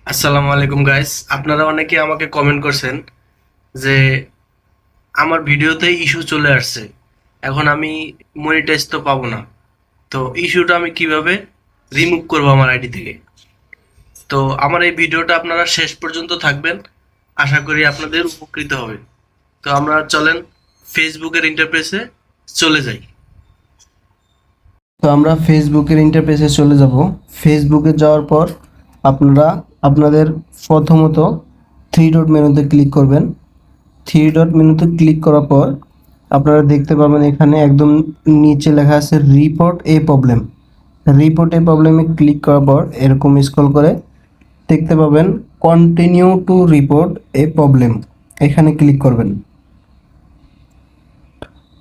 আসসালামু আলাইকুম গাইস, আপনারা অনেকে আমাকে কমেন্ট করছেন যে আমার ভিডিওতে ইস্যু চলে আসছে, এখন আমি মনিটাইজ তো পাবো না। তো ইস্যুটা আমি কিভাবে রিমুভ করবো আমার আইডি থেকে? তো আমার এই ভিডিওটা আপনারা শেষ পর্যন্ত থাকবেন, আশা করি আপনাদের উপকৃত হবে। তো আমরা চলেন ফেসবুকের ইন্টারফেসে চলে যাই। তো আমরা ফেসবুকের ইন্টারফেসে চলে যাব। ফেসবুকে যাওয়ার পর আপনারা আপনাদের প্রথমত থ্রি ডট মেনুতে ক্লিক করবেন। থ্রি ডট মেনুতে ক্লিক করার পর আপনারা দেখতে পাবেন এখানে একদম নিচে লেখা আছে রিপোর্ট এ প্রবলেম। রিপোর্ট এ প্রবলেমে ক্লিক করার পর এরকম স্ক্রল করে দেখতে পাবেন continue to report A problem, এখানে ক্লিক করবেন।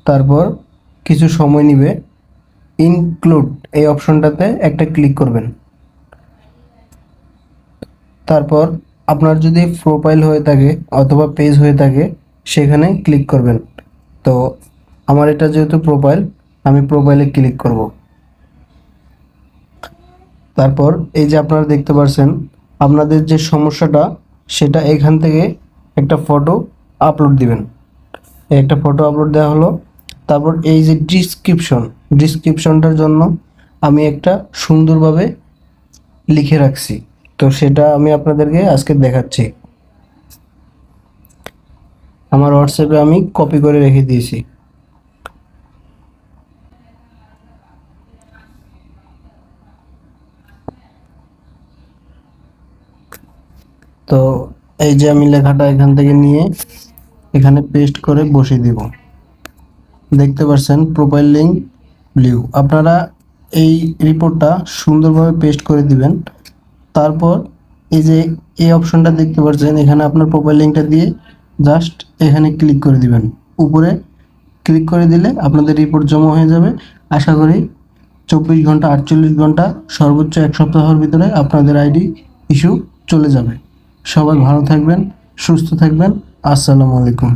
তারপর কিছু সময় নেবে, ইনক্লুড এই অপশনটাতে একটা ক্লিক করবেন। তারপর আপনার যদি প্রোফাইল হয়ে থাকে অথবা পেজ হয়ে থাকে সেখানে ক্লিক করবেন। তো আমার এটা যেহেতু প্রোফাইল, আমি প্রোফাইলে ক্লিক করব। তারপর এই যে আপনারা দেখতে পাচ্ছেন আপনাদের যে সমস্যাটা সেটা এখান থেকে একটা ফটো আপলোড দিবেন। একটা ফটো আপলোড দেওয়া হলো। তারপর এই যে ডিসক্রিপশনটার জন্য আমি একটা সুন্দরভাবে লিখে রাখছি, তো সেটা আমি আপনাদেরকে আজকে দেখাচ্ছি। আমার হোয়াটসঅ্যাপে আমি কপি করে রেখে দিয়েছি। তো এই যে আমি লেখাটা এখান থেকে নিয়ে এখানে পেস্ট করে বসিয়ে দিব। দেখতে পাচ্ছেন প্রোফাইল লিঙ্ক ব্লু। আপনারা এই রিপোর্টটা সুন্দরভাবে পেস্ট করে দিবেন। তারপর এই যে এই অপশনটা দেখতে পাচ্ছেন, এখানে আপনার প্রোফাইল লিঙ্কটা দিয়ে জাস্ট এখানে ক্লিক করে দিবেন। উপরে ক্লিক করে দিলে আপনাদের রিপোর্ট জমা হয়ে যাবে। আশা করি 24 ঘন্টা 48 ঘন্টা সর্বোচ্চ এক সপ্তাহের ভিতরে আপনাদের আইডি ইস্যু চলে যাবে। সবাই ভালো থাকবেন, সুস্থ থাকবেন। আসসালামু আলাইকুম।